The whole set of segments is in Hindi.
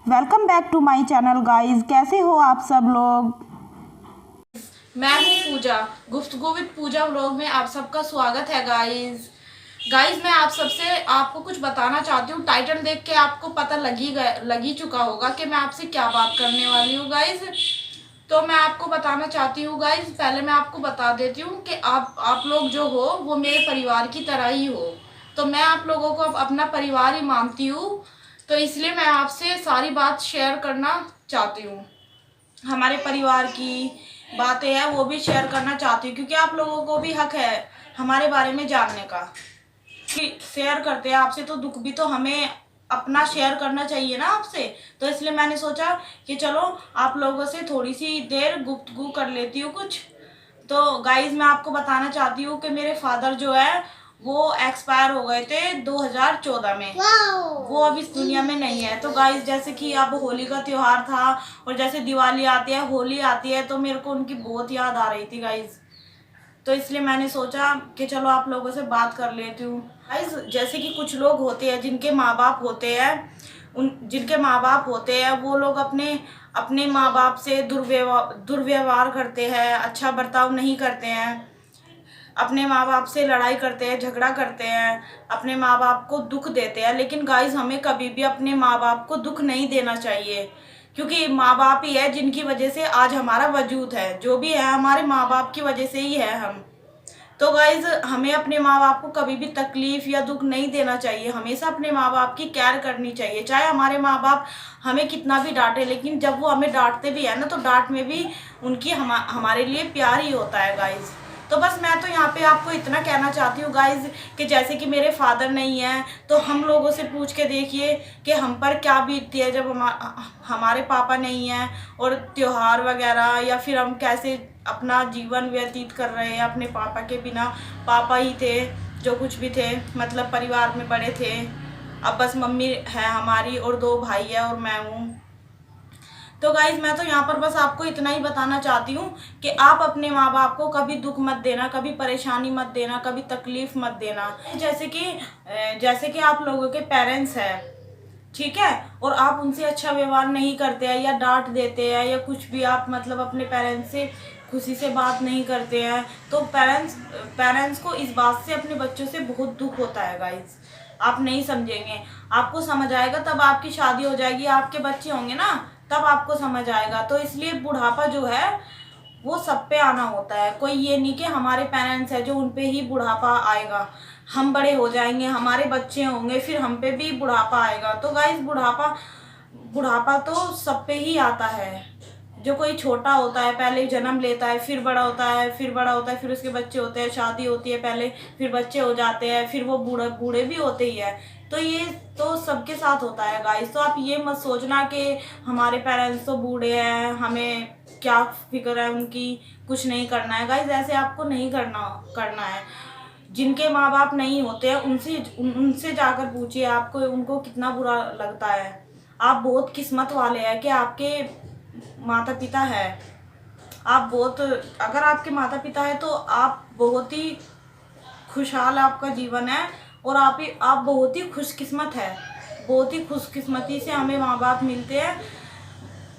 Welcome back to my channel guys. कैसे हो आप सब लोग। मैं हूँ पूजा। गुफ्तगू विद पूजा व्लॉग में आप सबका स्वागत है गाइस। मैं आप सबसे आपको कुछ बताना चाहती हूँ। टाइटल देख के आपको पता लगी चुका होगा कि मैं आपसे क्या बात करने वाली हूँ गाइस। तो मैं आपको बताना चाहती हूँ गाइस, पहले मैं आपको बता देती हूँ कि आप लोग जो हो वो मेरे परिवार की तरह ही हो। तो मैं आप लोगों को अपना परिवार ही मानती हूँ। तो इसलिए मैं आपसे सारी बात शेयर करना चाहती हूँ। हमारे परिवार की बातें हैं वो भी शेयर करना चाहती हूँ, क्योंकि आप लोगों को भी हक है हमारे बारे में जानने का। कि शेयर करते हैं आपसे तो दुख भी तो हमें अपना शेयर करना चाहिए ना आपसे। तो इसलिए मैंने सोचा कि चलो आप लोगों से थोड़ी सी देर गुफ्तगू कर लेती हूँ कुछ। तो गाइज मैं आपको बताना चाहती हूँ कि मेरे फादर जो है वो एक्सपायर हो गए थे 2014 में। वो अब इस दुनिया में नहीं है। तो गाइज जैसे कि अब होली का त्योहार था और जैसे दिवाली आती है, होली आती है, तो मेरे को उनकी बहुत याद आ रही थी गाइज। तो इसलिए मैंने सोचा कि चलो आप लोगों से बात कर लेती हूँ गाइज। जैसे कि कुछ लोग होते हैं जिनके माँ बाप होते हैं, उन जिनके माँ बाप होते हैं वो लोग अपने अपने माँ बाप से दुर्व्यवहार करते हैं, अच्छा बर्ताव नहीं करते हैं, अपने माँ बाप से लड़ाई करते हैं, झगड़ा करते हैं, अपने माँ बाप को दुख देते हैं। लेकिन गाइस हमें कभी भी अपने माँ बाप को दुख नहीं देना चाहिए, क्योंकि माँ बाप ही है जिनकी वजह से आज हमारा वजूद है। जो भी है हमारे माँ बाप की वजह से ही है हम। तो गाइज हमें अपने माँ बाप को कभी भी तकलीफ या दुख नहीं देना चाहिए। हमेशा अपने माँ बाप की केयर करनी चाहिए। चाहे हमारे माँ बाप हमें कितना भी डांटे, लेकिन जब वो हमें डांटते भी है ना, तो डांट में भी उनकी हमारे लिए प्यार ही होता है गाइज। तो बस मैं तो यहाँ पे आपको इतना कहना चाहती हूँ गाइज कि जैसे कि मेरे फादर नहीं है, तो हम लोगों से पूछ के देखिए कि हम पर क्या बीतती है जब हमारे पापा नहीं हैं, और त्योहार वगैरह या फिर हम कैसे अपना जीवन व्यतीत कर रहे हैं अपने पापा के बिना। पापा ही थे जो कुछ भी थे, मतलब परिवार में बड़े थे। अब बस मम्मी है हमारी और 2 भाई है और मैं हूँ। तो गाइज मैं तो यहाँ पर बस आपको इतना ही बताना चाहती हूँ कि आप अपने माँ बाप को कभी दुख मत देना, कभी परेशानी मत देना, कभी तकलीफ मत देना। जैसे कि आप लोगों के पेरेंट्स हैं, ठीक है, और आप उनसे अच्छा व्यवहार नहीं करते हैं या डांट देते हैं या कुछ भी, आप मतलब अपने पेरेंट्स से खुशी से बात नहीं करते हैं, तो पेरेंट्स को इस बात से अपने बच्चों से बहुत दुख होता है गाइज। आप नहीं समझेंगे, आपको समझ आएगा तब आपकी शादी हो जाएगी, आपके बच्चे होंगे ना, तब आपको समझ आएगा। तो इसलिए बुढ़ापा जो है वो सब पे आना होता है। कोई ये नहीं कि हमारे पेरेंट्स है जो उन पे ही बुढ़ापा आएगा। हम बड़े हो जाएंगे, हमारे बच्चे होंगे, फिर हम पे भी बुढ़ापा आएगा। तो गाइस बुढ़ापा बुढ़ापा तो सब पे ही आता है। जो कोई छोटा होता है पहले जन्म लेता है, फिर बड़ा होता है, फिर बड़ा होता है, फिर उसके बच्चे होते हैं, शादी होती है पहले, फिर बच्चे हो जाते हैं, फिर वो बूढ़े बूढ़े भी होते ही है। तो ये तो सबके साथ होता है गाइस। तो आप ये मत सोचना कि हमारे पेरेंट्स तो बूढ़े हैं, हमें क्या फिक्र है उनकी, कुछ नहीं करना है गाइस। ऐसे आपको नहीं करना है। जिनके माँ बाप नहीं होते हैं उनसे जाकर पूछिए आपको उनको कितना बुरा लगता है। आप बहुत किस्मत वाले हैं कि आपके माता पिता है। आप बहुत, अगर आपके माता पिता है तो आप बहुत ही खुशहाल आपका जीवन है, और आप बहुत ही खुशकिस्मत है। बहुत ही खुशकिस्मती से हमें माँ बाप मिलते हैं।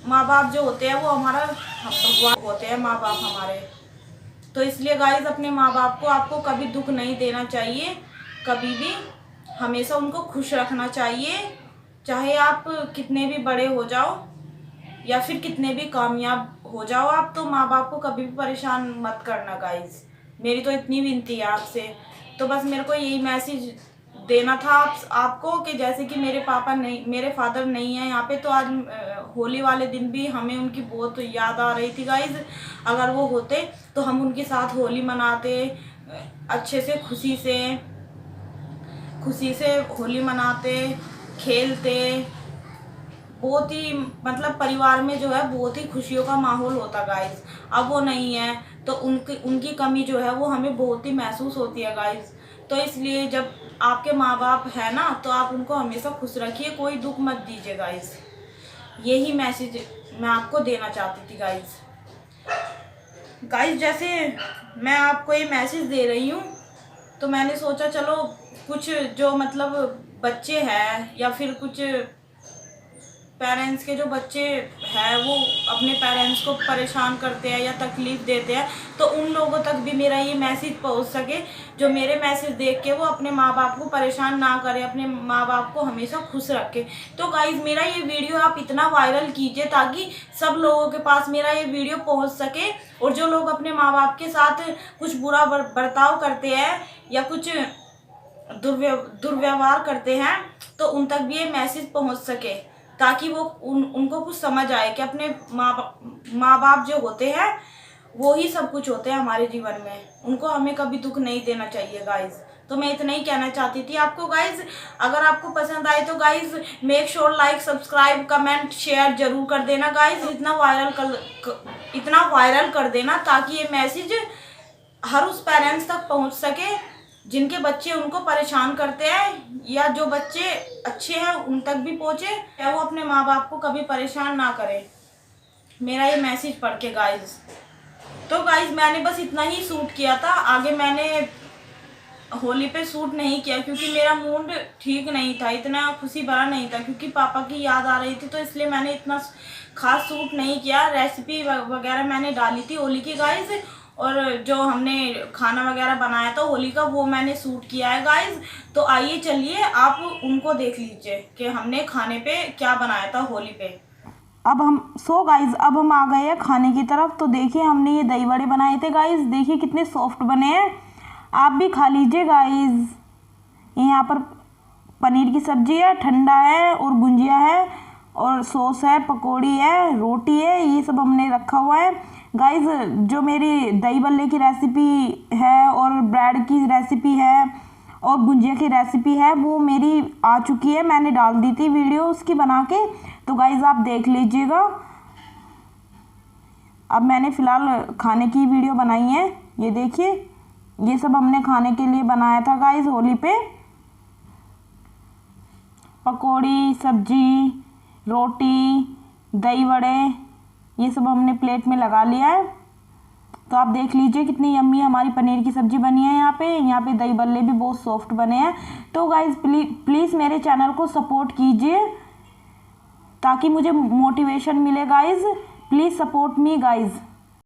माँ बाप जो होते हैं वो हमारा भगवान होते हैं, माँ बाप हमारे। तो इसलिए गाइज अपने माँ बाप को आपको कभी दुख नहीं देना चाहिए, कभी भी हमेशा उनको खुश रखना चाहिए। चाहे आप कितने भी बड़े हो जाओ या फिर कितने भी कामयाब हो जाओ, आप तो माँ बाप को कभी भी परेशान मत करना गाइज। मेरी तो इतनी विनती है आपसे। तो बस मेरे को यही मैसेज देना था आपको कि जैसे कि मेरे फादर नहीं है यहाँ पे, तो आज होली वाले दिन भी हमें उनकी बहुत याद आ रही थी गाइज। अगर वो होते तो हम उनके साथ होली मनाते, अच्छे से खुशी से होली मनाते, खेलते। बहुत ही मतलब परिवार में जो है बहुत ही खुशियों का माहौल होता गाइस। अब वो नहीं है तो उनकी कमी जो है वो हमें बहुत ही महसूस होती है गाइस। तो इसलिए जब आपके माँ बाप है ना, तो आप उनको हमेशा खुश रखिए, कोई दुख मत दीजिए गाइस। यही मैसेज मैं आपको देना चाहती थी गाइस। जैसे मैं आपको ये मैसेज दे रही हूँ, तो मैंने सोचा चलो कुछ जो मतलब बच्चे हैं या फिर कुछ पेरेंट्स के जो बच्चे हैं वो अपने पेरेंट्स को परेशान करते हैं या तकलीफ़ देते हैं, तो उन लोगों तक भी मेरा ये मैसेज पहुंच सके, जो मेरे मैसेज देख के वो अपने माँ बाप को परेशान ना करें, अपने माँ बाप को हमेशा खुश रखें। तो गाइज़ मेरा ये वीडियो आप इतना वायरल कीजिए ताकि सब लोगों के पास मेरा ये वीडियो पहुँच सके, और जो लोग अपने माँ बाप के साथ कुछ बुरा बर्ताव करते हैं या कुछ दुर्व्यवहार करते हैं, तो उन तक भी ये मैसेज पहुंच सके, ताकि वो उनको कुछ समझ आए कि अपने माँ बाप जो होते हैं वो ही सब कुछ होते हैं हमारे जीवन में, उनको हमें कभी दुख नहीं देना चाहिए गाइज। तो मैं इतना ही कहना चाहती थी आपको गाइज। अगर आपको पसंद आए तो guys make sure like, subscribe, comment, share जरूर कर देना गाइज। इतना वायरल कर देना ताकि ये मैसेज हर उस पेरेंट्स तक पहुंच सके जिनके बच्चे उनको परेशान करते हैं, या जो बच्चे अच्छे हैं उन तक भी पहुँचे, या वो अपने माँ बाप को कभी परेशान ना करें मेरा ये मैसेज पढ़ के गाइज। तो गाइज मैंने बस इतना ही शूट किया था, आगे मैंने होली पे शूट नहीं किया क्योंकि मेरा मूड ठीक नहीं था, इतना खुशी भरा नहीं था, क्योंकि पापा की याद आ रही थी, तो इसलिए मैंने इतना खास शूट नहीं किया। रेसिपी वगैरह मैंने डाली थी होली की गाइज, और जो हमने खाना वगैरह बनाया था होली का वो मैंने शूट किया है गाइज। तो आइए चलिए आप उनको देख लीजिए कि हमने खाने पे क्या बनाया था होली पे। अब हम आ गए हैं खाने की तरफ। तो देखिए हमने ये दही बड़े बनाए थे गाइज, देखिए कितने सॉफ्ट बने हैं, आप भी खा लीजिए गाइज। यहाँ पर पनीर की सब्जी है, ठंडा है, और गुंजिया है, और सॉस है, पकौड़ी है, रोटी है, ये सब हमने रखा हुआ है गाइज। जो मेरी दही बल्ले की रेसिपी है और ब्रेड की रेसिपी है और गुंजिया की रेसिपी है वो मेरी आ चुकी है, मैंने डाल दी थी वीडियो उसकी बना के, तो गाइज आप देख लीजिएगा। अब मैंने फ़िलहाल खाने की वीडियो बनाई है, ये देखिए ये सब हमने खाने के लिए बनाया था गाइज होली पे। पकौड़ी, सब्जी, रोटी, दही बड़े, ये सब हमने प्लेट में लगा लिया है। तो आप देख लीजिए कितनी यम्मी हमारी पनीर की सब्जी बनी है। यहाँ पे दही बल्ले भी बहुत सॉफ्ट बने हैं। तो गाइज प्लीज़ मेरे चैनल को सपोर्ट कीजिए ताकि मुझे मोटिवेशन मिले guys. Please support me guys.